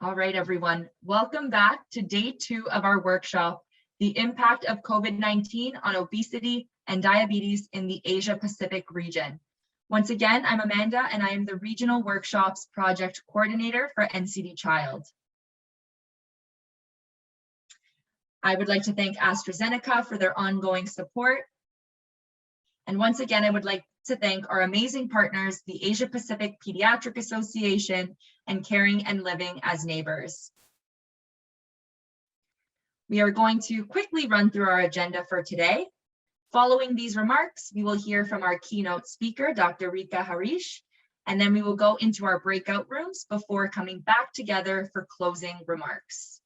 All right, everyone. Welcome back to day 2 of our workshop, The Impact of COVID-19 on Obesity and Diabetes in the Asia Pacific region. Once again, I'm Amanda and I am the Regional Workshops Project Coordinator for NCD Child. I would like to thank AstraZeneca for their ongoing support. And once again, I would like to thank our amazing partners, the Asia Pacific Pediatric Association and Caring and Living as Neighbors. We are going to quickly run through our agenda for today. Following these remarks, we will hear from our keynote speaker, Dr. Rika Harish, and then we will go into our breakout rooms before coming back together for closing remarks.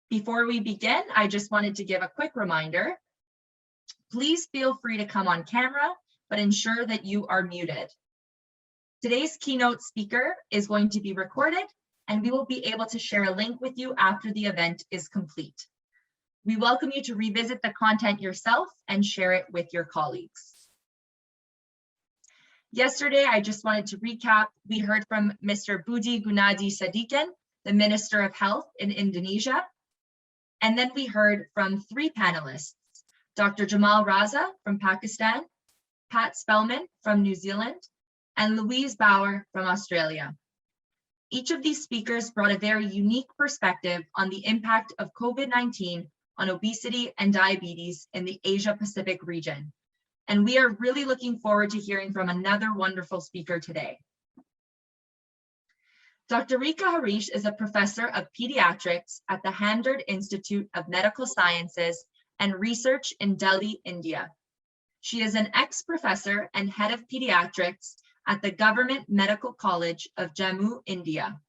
Before we begin, I just wanted to give a quick reminder. Please feel free to come on camera, but ensure that you are muted. Today's keynote speaker is going to be recorded, and we will be able to share a link with you after the event is complete. We welcome you to revisit the content yourself and share it with your colleagues. Yesterday, I just wanted to recap, we heard from Mr. Budi Gunadi Sadikin, the Minister of Health in Indonesia, and then we heard from 3 panelists, Dr. Jamal Raza from Pakistan, Pat Spellman from New Zealand, and Louise Bauer from Australia. Each of these speakers brought a very unique perspective on the impact of COVID-19 on obesity and diabetes in the Asia Pacific region. And we are really looking forward to hearing from another wonderful speaker today. Dr. Rika Harish is a professor of pediatrics at the Hamdard Institute of Medical Sciences and Research in Delhi, India. She is an ex-professor and head of pediatrics at the Government Medical College of Jammu, India.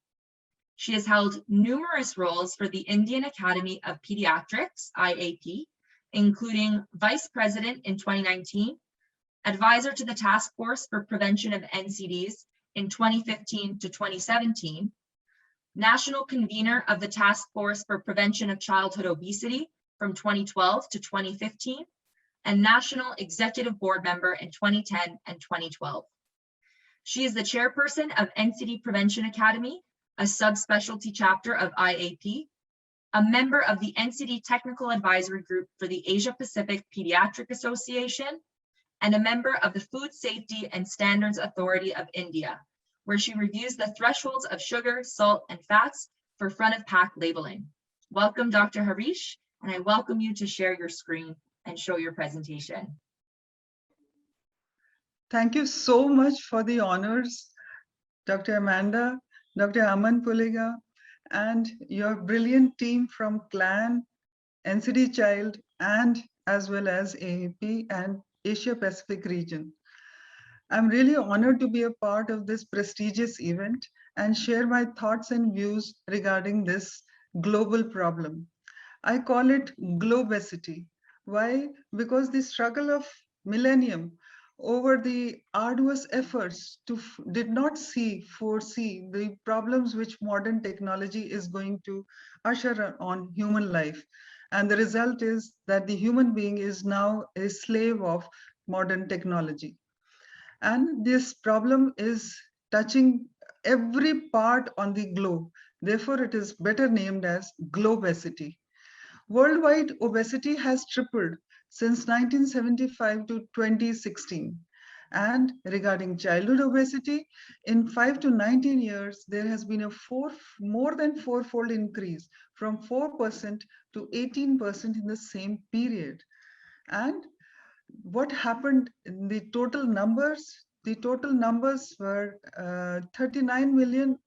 She has held numerous roles for the Indian Academy of Pediatrics, IAP, including Vice President in 2019, Advisor to the Task Force for Prevention of NCDs in 2015 to 2017, National Convener of the Task Force for Prevention of Childhood Obesity from 2012 to 2015, and National Executive Board member in 2010 and 2012. She is the chairperson of NCD Prevention Academy, a subspecialty chapter of IAP, a member of the NCD Technical Advisory Group for the Asia Pacific Pediatric Association, and a member of the Food Safety and Standards Authority of India, where she reviews the thresholds of sugar, salt, and fats for front-of-pack labeling. Welcome, Dr. Harish, and I welcome you to share your screen and show your presentation. Thank you so much for the honors, Dr. Amanda, Dr. Aman Puliga, and your brilliant team from CLAN, NCD Child, and as well as AAP and Asia Pacific region. I'm really honored to be a part of this prestigious event and share my thoughts and views regarding this global problem. I call it globesity. Why? Because the struggle of millennium over the arduous efforts did not foresee the problems which modern technology is going to usher on human life. And the result is that the human being is now a slave of modern technology. And this problem is touching every part on the globe. Therefore, it is better named as globesity. Worldwide obesity has tripled since 1975 to 2016. And regarding childhood obesity, in 5 to 19 years, there has been a more than fourfold increase from 4% to 18% in the same period. And what happened in the total numbers? The total numbers were 39 million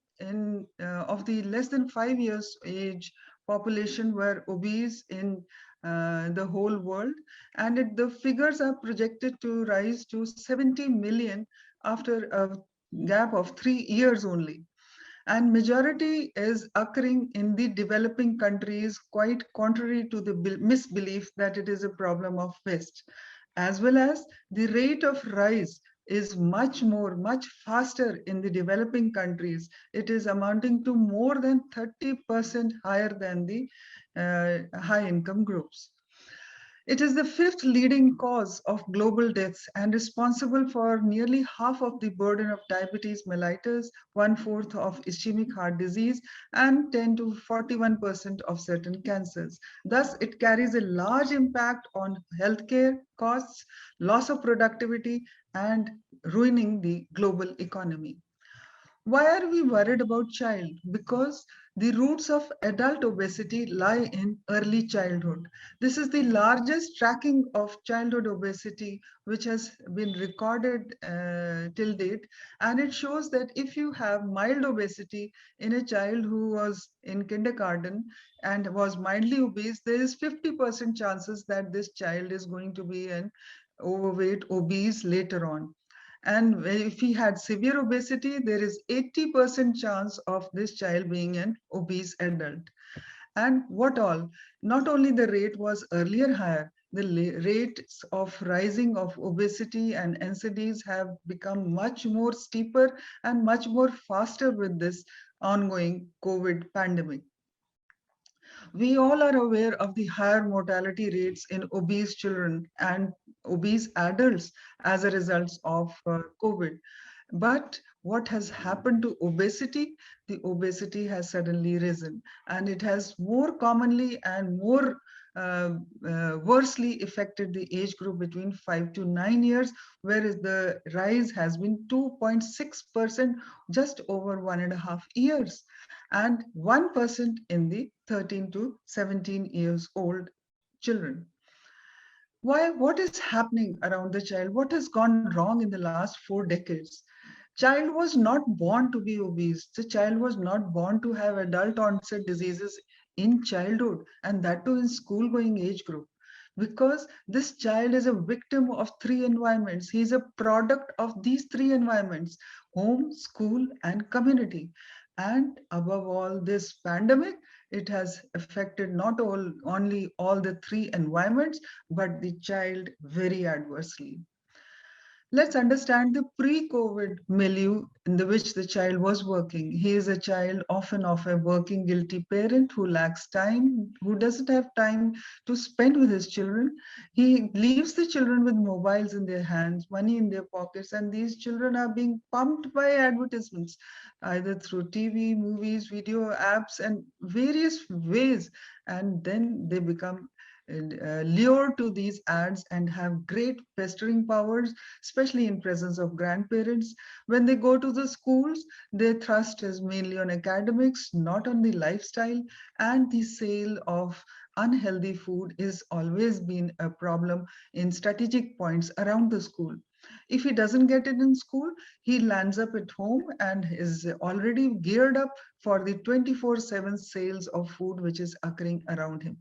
of the less than 5 years age population were obese in the whole world, and the figures are projected to rise to 70 million after a gap of 3 years only. And majority is occurring in the developing countries, quite contrary to the misbelief that it is a problem of West, as well as the rate of rise is much faster in the developing countries. It is amounting to more than 30% higher than the high income groups. It is the fifth leading cause of global deaths and responsible for nearly half of the burden of diabetes mellitus, one-fourth of ischemic heart disease, and 10 to 41% of certain cancers. Thus, it carries a large impact on healthcare costs, loss of productivity, and ruining the global economy. Why are we worried about child? Because the roots of adult obesity lie in early childhood. This is the largest tracking of childhood obesity which has been recorded till date. And it shows that if you have mild obesity in a child who was in kindergarten and was mildly obese, there is 50% chances that this child is going to be an overweight, obese later on. And if he had severe obesity, there is 80% chance of this child being an obese adult. And what all? Not only the rate was earlier higher, the rates of rising of obesity and NCDs have become much more steeper and much more faster with this ongoing COVID pandemic. We all are aware of the higher mortality rates in obese children and obese adults as a result of COVID. But what has happened to obesity? The obesity has suddenly risen, and it has more commonly and more worsely affected the age group between 5 to 9 years, whereas the rise has been 2.6% just over 1.5 years, and 1% in the 13 to 17 years old children. Why? What is happening around the child? What has gone wrong in the last 4 decades? Child was not born to be obese. The child was not born to have adult onset diseases in childhood, and that too in school going age group. Because this child is a victim of three environments. He is a product of these three environments: home, school, and community. And above all, this pandemic, it has affected not only all the three environments, but the child very adversely. Let's understand the pre-COVID milieu in which the child was working. He is a child often of a working guilty parent who lacks time, who doesn't have time to spend with his children. He leaves the children with mobiles in their hands, money in their pockets, and these children are being pumped by advertisements, either through TV, movies, video apps, and various ways. And then they become lured to these ads and have great pestering powers, especially in presence of grandparents. When they go to the schools, their thrust is mainly on academics, not on the lifestyle, and the sale of unhealthy food is always been a problem in strategic points around the school. If he doesn't get it in school, he lands up at home and is already geared up for the 24/7 sales of food which is occurring around him.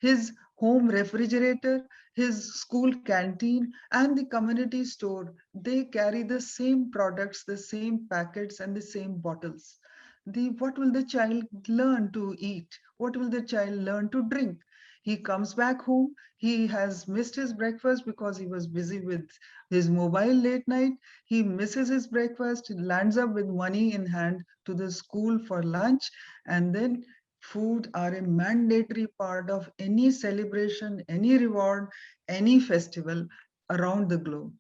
His home refrigerator, his school canteen, and the community store, they carry the same products, the same packets, and the same bottles. What will the child learn to eat? What will the child learn to drink? He comes back home, he has missed his breakfast because he was busy with his mobile late night. He misses his breakfast, lands up with money in hand to the school for lunch, and then food are a mandatory part of any celebration, any reward, any festival around the globe.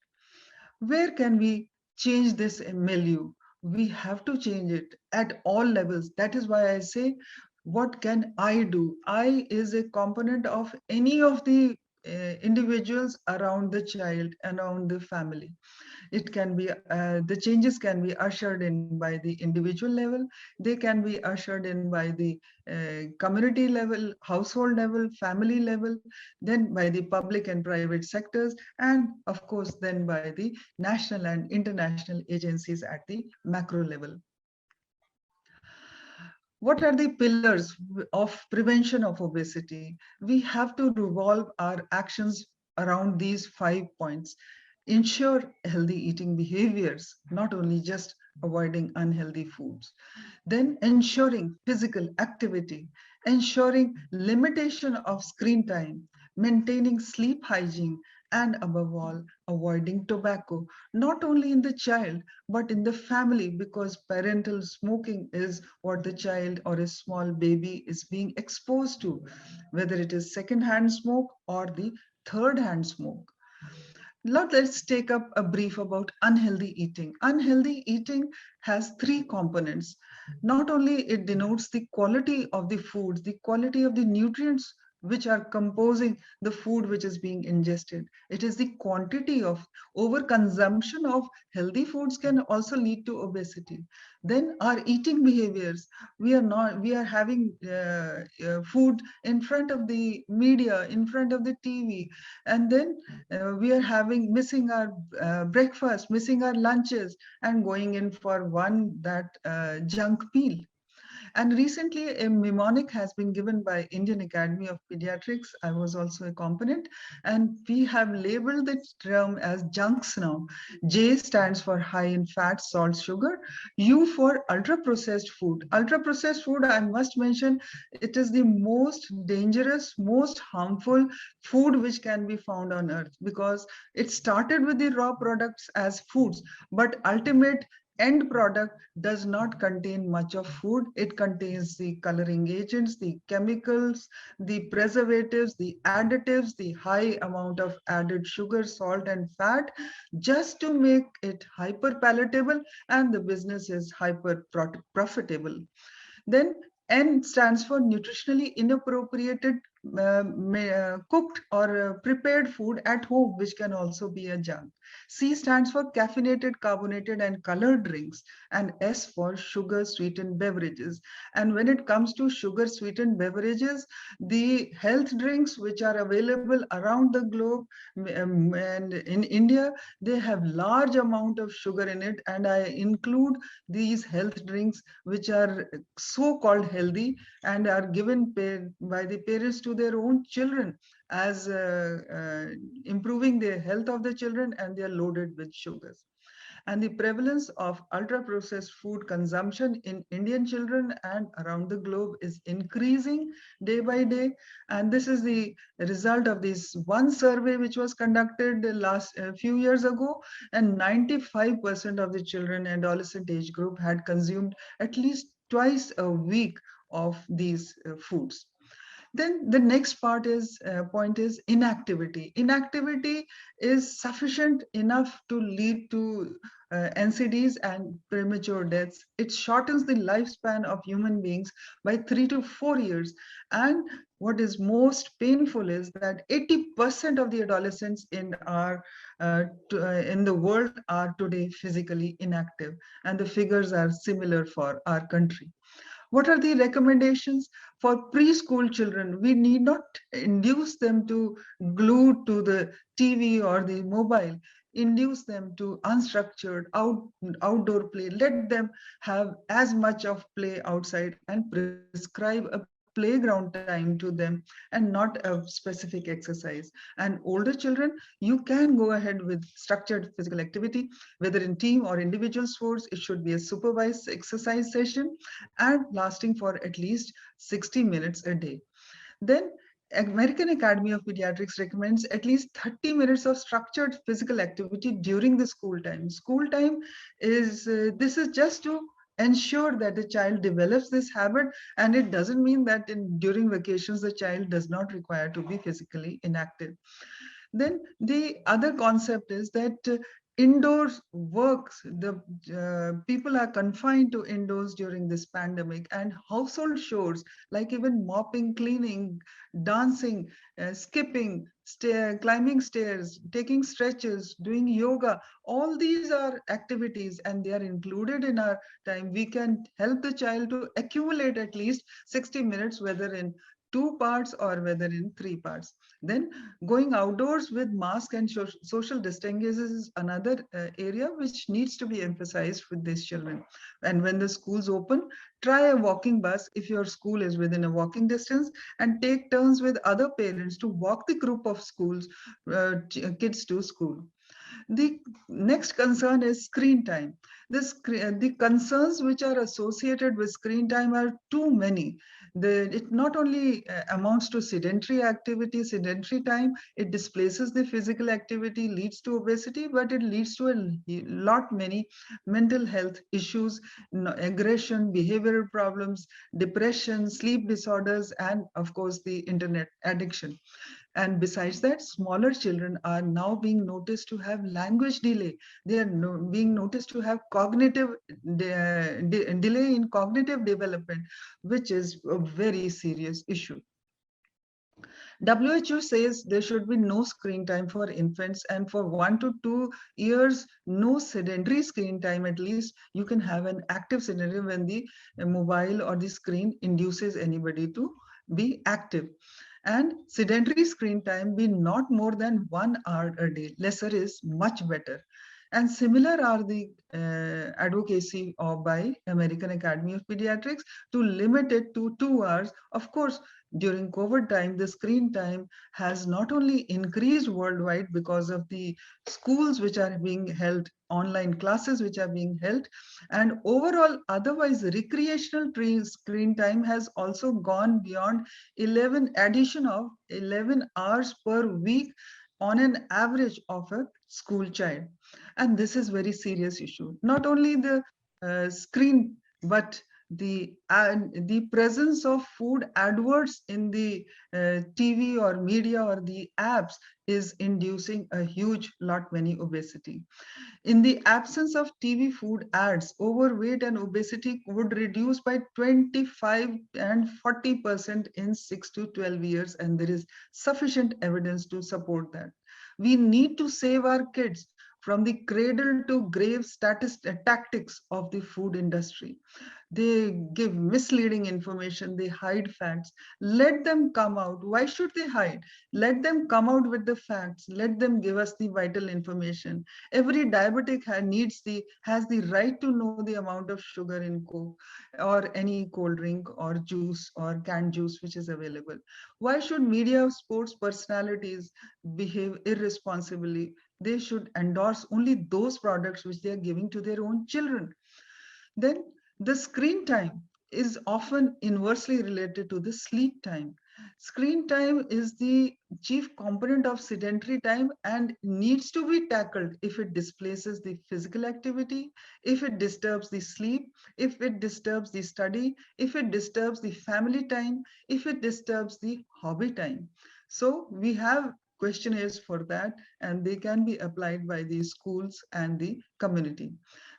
Where can we change this milieu? We have to change it at all levels. That is why I say, what can I do? I is a component of any of the individuals around the child, around the family. It can be the changes can be ushered in by the individual level. They can be ushered in by the community level, household level, family level, then by the public and private sectors, and of course then by the national and international agencies at the macro level. What are the pillars of prevention of obesity? We have to revolve our actions around these 5 points. Ensure healthy eating behaviors, not only just avoiding unhealthy foods. Then ensuring physical activity, ensuring limitation of screen time, maintaining sleep hygiene, and above all, avoiding tobacco, not only in the child, but in the family, because parental smoking is what the child or a small baby is being exposed to, whether it is secondhand smoke or the third-hand smoke. Now let's take up a brief about unhealthy eating. Unhealthy eating has three components. Not only it denotes the quality of the foods, the quality of the nutrients which are composing the food which is being ingested. It is the quantity of overconsumption of healthy foods can also lead to obesity. Then our eating behaviors. We are having food in front of the media, in front of the TV, and then we are having missing our breakfast, missing our lunches, and going in for one that junk meal. And recently, a mnemonic has been given by Indian Academy of Pediatrics. I was also a component, and we have labeled the term as junks now. J stands for high in fat, salt, sugar. U for ultra processed food. Ultra processed food, I must mention, it is the most dangerous, most harmful food which can be found on earth, because it started with the raw products as foods, but ultimate end product does not contain much of food. It contains the coloring agents, the chemicals, the preservatives, the additives, the high amount of added sugar, salt, and fat, just to make it hyper palatable, and the business is hyper profitable. Then N stands for nutritionally inappropriated cooked or prepared food at home, which can also be a junk. C stands for caffeinated, carbonated, and colored drinks, and S for sugar sweetened beverages. And when it comes to sugar sweetened beverages, the health drinks which are available around the globe and in India, they have large amount of sugar in it, and I include these health drinks which are so-called healthy and are given by the parents to their own children as improving the health of the children, and they are loaded with sugars. And the prevalence of ultra processed food consumption in Indian children and around the globe is increasing day by day. And this is the result of this one survey which was conducted last few years ago, and 95% of the children and adolescent age group had consumed at least twice a week of these foods. Then the next point is inactivity. Inactivity is sufficient enough to lead to NCDs and premature deaths. It shortens the lifespan of human beings by 3 to 4 years. And what is most painful is that 80% of the adolescents in the world are today physically inactive, and the figures are similar for our country. What are the recommendations for preschool children? We need not induce them to glue to the TV or the mobile. Induce them to unstructured outdoor play. Let them have as much of play outside, and prescribe a playground time to them and not a specific exercise. And older children, you can go ahead with structured physical activity, whether in team or individual sports. It should be a supervised exercise session and lasting for at least 60 minutes a day. Then American Academy of Pediatrics recommends at least 30 minutes of structured physical activity during the school time. School time is, this is just to ensure that the child develops this habit, and it doesn't mean that during vacations the child does not require to be physically inactive. Then the other concept is that indoors works, the people are confined to indoors during this pandemic, and household chores like even mopping, cleaning, dancing, skipping, climbing stairs, taking stretches, doing yoga, all these are activities and they are included in our time. We can help the child to accumulate at least 60 minutes, whether in 2 parts or whether in 3 parts. Then going outdoors with mask and social distancing is another area which needs to be emphasized with these children. And when the schools open, try a walking bus if your school is within a walking distance, and take turns with other parents to walk the group of kids to school. The next concern is screen time. The concerns which are associated with screen time are too many. It not only amounts to sedentary activity, sedentary time, it displaces the physical activity, leads to obesity, but it leads to a lot many mental health issues, aggression, behavioral problems, depression, sleep disorders, and of course the internet addiction. And besides that, smaller children are now being noticed to have language delay. They are being noticed to have cognitive delay in cognitive development, which is a very serious issue. WHO says there should be no screen time for infants, and for 1 to 2 years, no sedentary screen time. At least you can have an active scenario when the mobile or the screen induces anybody to be active. And sedentary screen time be not more than 1 hour a day. Lesser is much better. And similar are the advocacy by American Academy of Pediatrics to limit it to 2 hours. Of course, during COVID time, the screen time has not only increased worldwide because of the schools which are being held, online classes which are being held, and overall, otherwise, recreational screen time has also gone beyond 11, addition of 11 hours per week on an average of a school child. And this is very serious issue. Not only the screen, but the presence of food adverts in the TV or media or the apps is inducing a huge lot many obesity. In the absence of TV food ads, overweight and obesity would reduce by 25 and 40% in 6 to 12 years, and there is sufficient evidence to support that. We need to save our kids from the cradle to grave tactics of the food industry. They give misleading information, they hide facts. Let them come out. Why should they hide? Let them come out with the facts. Let them give us the vital information. Every diabetic has the right to know the amount of sugar in Coke or any cold drink or juice or canned juice which is available. Why should media sports personalities behave irresponsibly? They should endorse only those products which they are giving to their own children. Then the screen time is often inversely related to the sleep time. Screen time is the chief component of sedentary time and needs to be tackled if it displaces the physical activity, if it disturbs the sleep, if it disturbs the study, if it disturbs the family time, if it disturbs the hobby time. So we have questionnaires for that, and they can be applied by the schools and the community.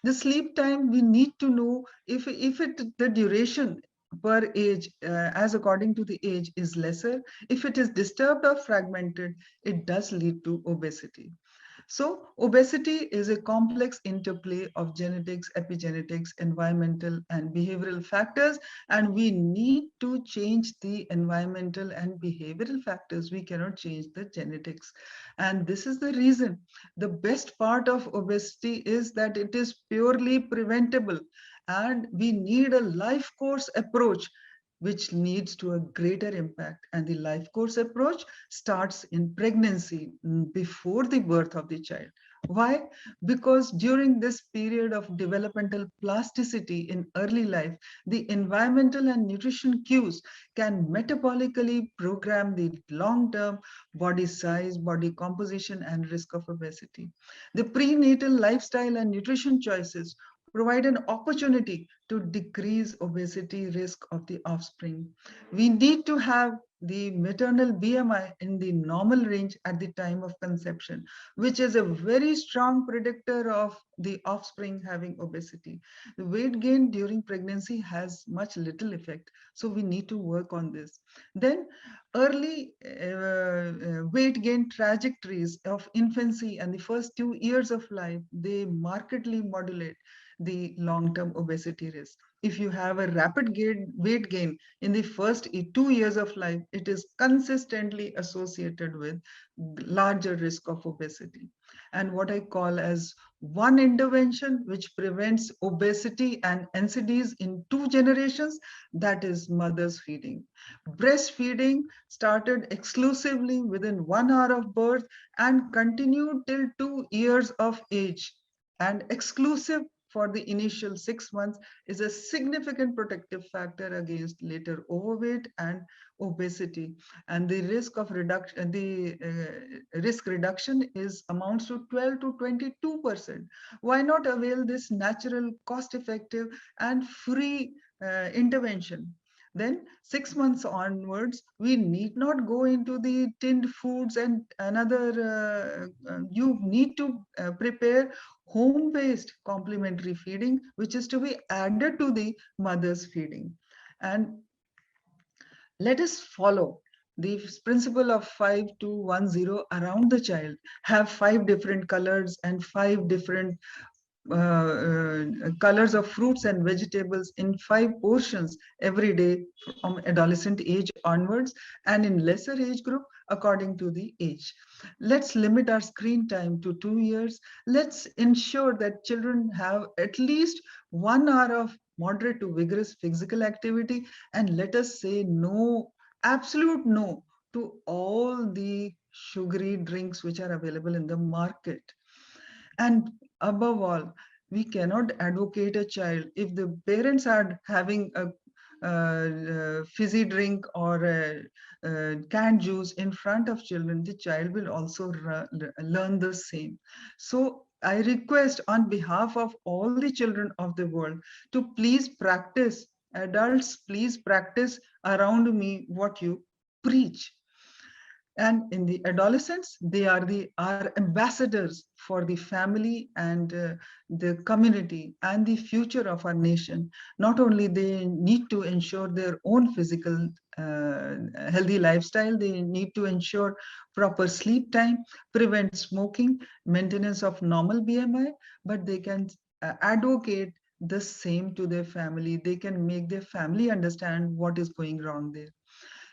The sleep time, we need to know if the duration per age, as according to the age, is lesser. If it is disturbed or fragmented, it does lead to obesity. So obesity is a complex interplay of genetics, epigenetics, environmental and behavioral factors, and we need to change the environmental and behavioral factors. We cannot change the genetics. And this is the reason the best part of obesity is that it is purely preventable, and we need a life course approach which leads to a greater impact. And the life course approach starts in pregnancy, before the birth of the child. Why? Because during this period of developmental plasticity in early life, the environmental and nutrition cues can metabolically program the long-term body size, body composition, and risk of obesity. The prenatal lifestyle and nutrition choices provide an opportunity to decrease obesity risk of the offspring. We need to have the maternal BMI in the normal range at the time of conception, which is a very strong predictor of the offspring having obesity. The weight gain during pregnancy has much little effect, so we need to work on this. Then early weight gain trajectories of infancy and the first 2 years of life, they markedly modulate the long-term obesity risk. If you have a rapid weight gain in the first 2 years of life, it is consistently associated with larger risk of obesity. And what I call as one intervention which prevents obesity and NCDs in 2 generations, that is mother's feeding. Breastfeeding started exclusively within 1 hour of birth and continued till 2 years of age, and exclusive for the initial 6 months is a significant protective factor against later overweight and obesity. And the risk of reduction, risk reduction is amounts to 12 to 22%. Why not avail this natural, cost-effective, and free intervention? Then 6 months onwards, we need not go into the tinned foods and another, you need to prepare home-based complementary feeding, which is to be added to the mother's feeding. And let us follow the principle of 5210 around the child. Have 5 different colors and 5 different colors of fruits and vegetables in 5 portions every day from adolescent age onwards, and in lesser age group according to the age. Let's limit our screen time to 2 years. Let's ensure that children have at least 1 hour of moderate to vigorous physical activity, and let us say no, absolute no, to all the sugary drinks which are available in the market. And above all, we cannot advocate a child if the parents are having a fizzy drink or canned juice in front of children, the child will also learn the same. So I request on behalf of all the children of the world to please practice, adults, please practice around me what you preach. And in the adolescents, they are our ambassadors for the family and the community and the future of our nation. Not only they need to ensure their own physical healthy lifestyle, they need to ensure proper sleep time, prevent smoking, maintenance of normal BMI, but they can advocate the same to their family. They can make their family understand what is going wrong there.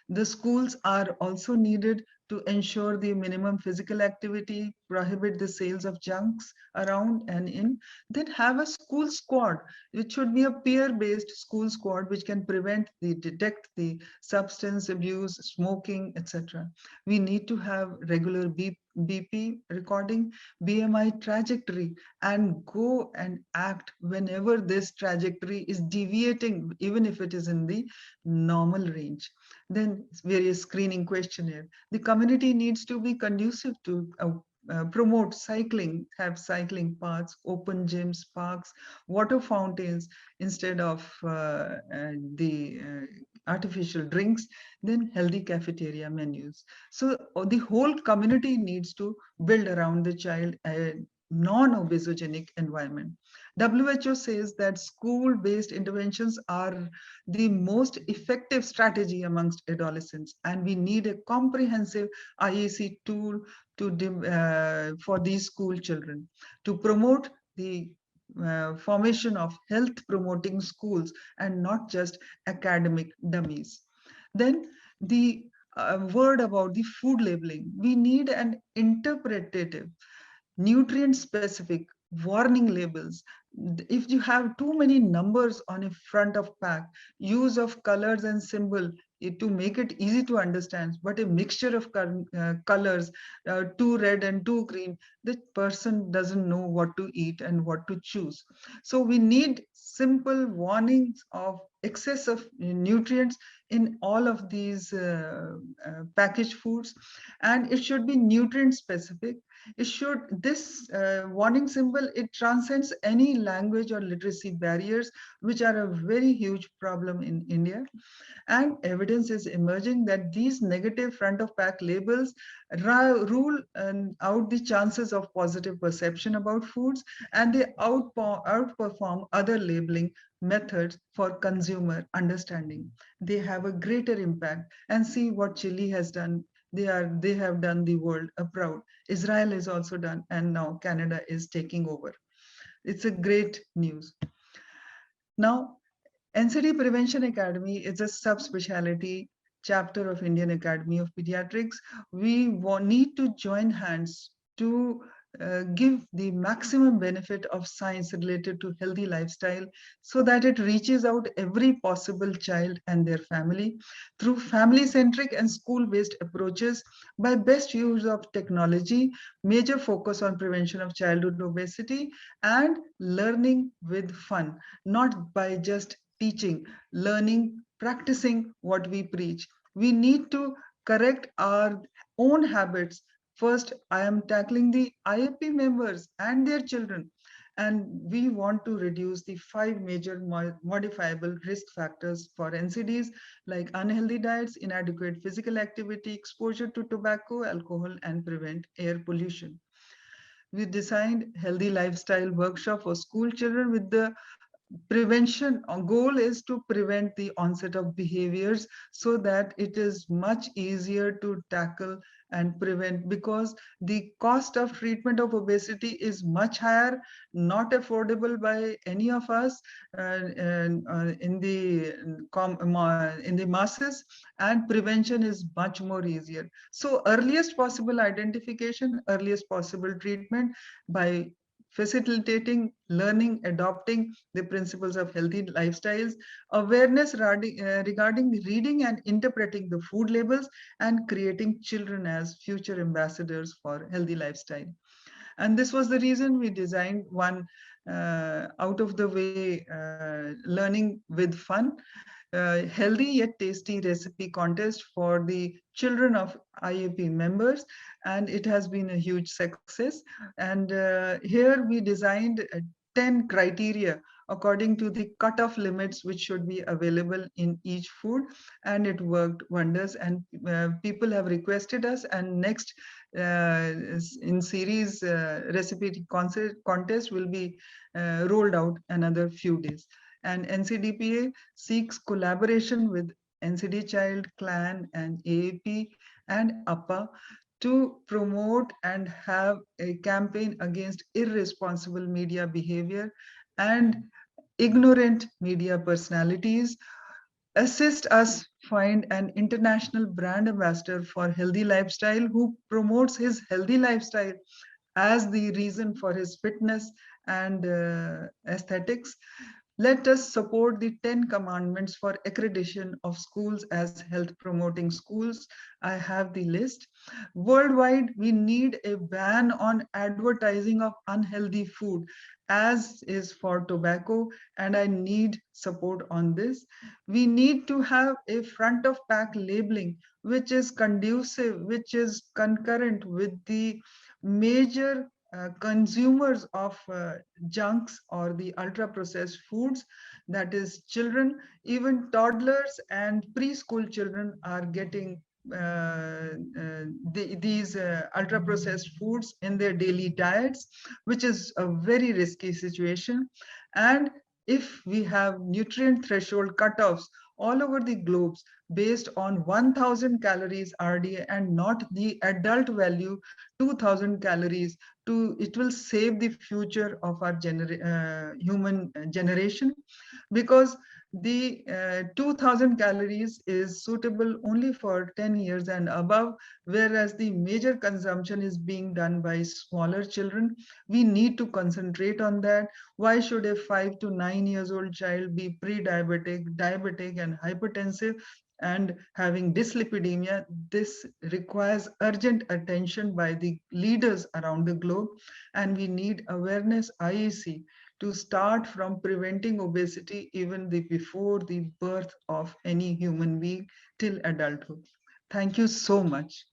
The schools are also needed to ensure the minimum physical activity, prohibit the sales of junks around and in, then have a school squad. It should be a peer-based school squad which can detect the substance abuse, smoking, etc. We need to have regular BP recording, BMI trajectory, and go and act whenever this trajectory is deviating, even if it is in the normal range. Then various screening questionnaire. The community needs to be conducive to promote cycling, have cycling paths, open gyms, parks, water fountains instead of the artificial drinks, then healthy cafeteria menus. So the whole community needs to build around the child a non-obesogenic environment. WHO says that school-based interventions are the most effective strategy amongst adolescents, and we need a comprehensive IAC tool for these school children to promote the formation of health promoting schools and not just academic dummies. Then the word about the food labeling. We need an interpretative, nutrient specific warning labels. If you have too many numbers on a front of pack, use of colors and symbol to make it easy to understand, but a mixture of colors, too red and too green, the person doesn't know what to eat and what to choose. So we need simple warnings of excess of nutrients in all of these packaged foods, and it should be nutrient specific. It should, this warning symbol, it transcends any language or literacy barriers, which are a very huge problem in India. And evidence is emerging that these negative front of pack labels rule out the chances of positive perception about foods, and they outperform other labeling methods for consumer understanding. They have a greater impact. And see what Chile has done. They have done the world proud. Israel is also done, and now Canada is taking over. It's a great news. Now, NCD Prevention Academy is a subspecialty chapter of Indian Academy of Pediatrics. We need to join hands to give the maximum benefit of science related to healthy lifestyle so that it reaches out every possible child and their family through family-centric and school-based approaches by best use of technology, major focus on prevention of childhood obesity, and learning with fun, not by just teaching, learning, practicing what we preach. We need to correct our own habits. First, I am tackling the IAP members and their children. And we want to reduce the 5 major modifiable risk factors for NCDs, like unhealthy diets, inadequate physical activity, exposure to tobacco, alcohol, and prevent air pollution. We designed healthy lifestyle workshop for school children with the prevention. Our goal is to prevent the onset of behaviors so that it is much easier to tackle and prevent, because the cost of treatment of obesity is much higher, not affordable by any of us in the masses, and prevention is much more easier. So earliest possible identification, earliest possible treatment by facilitating learning, adopting the principles of healthy lifestyles, awareness regarding the reading and interpreting the food labels, and creating children as future ambassadors for healthy lifestyle. And this was the reason we designed one out of the way learning with fun, healthy yet tasty recipe contest for the children of IAP members, and it has been a huge success. And here we designed 10 criteria according to the cutoff limits which should be available in each food, and it worked wonders. And people have requested us, and next in series recipe contest will be rolled out another few days. And NCDPA seeks collaboration with NCD Child, Clan, and AAP and APA to promote and have a campaign against irresponsible media behavior and ignorant media personalities. Assist us find an international brand ambassador for healthy lifestyle who promotes his healthy lifestyle as the reason for his fitness and aesthetics. Let us support the 10 commandments for accreditation of schools as health promoting schools. I have the list. Worldwide, we need a ban on advertising of unhealthy food, as is for tobacco, and I need support on this. We need to have a front of pack labeling, which is conducive, which is concurrent with the major consumers of junks or the ultra processed foods, that is children. Even toddlers and preschool children are getting these ultra processed foods in their daily diets, which is a very risky situation. And if we have nutrient threshold cutoffs all over the globes based on 1000 calories RD and not the adult value 2000 calories, it will save the future of our human generation, because the 2000 calories is suitable only for 10 years and above, whereas the major consumption is being done by smaller children. We need to concentrate on that. Why should a 5 to 9 years old child be pre-diabetic, diabetic, and hypertensive and having dyslipidemia? This requires urgent attention by the leaders around the globe, and we need awareness IEC to start from preventing obesity even before the birth of any human being till adulthood. Thank you so much.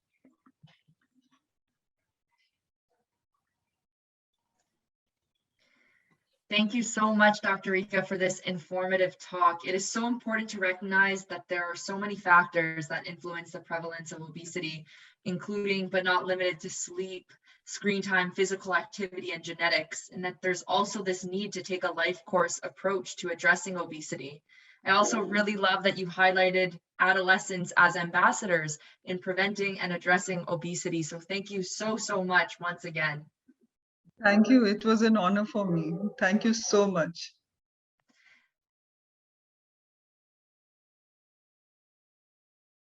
Thank you so much, Dr. Rika, for this informative talk. It is so important to recognize that there are so many factors that influence the prevalence of obesity, including but not limited to sleep, screen time, physical activity, and genetics, and that there's also this need to take a life course approach to addressing obesity. I also really love that you highlighted adolescents as ambassadors in preventing and addressing obesity. So thank you so, so much once again. Thank you. It was an honor for me. Thank you so much.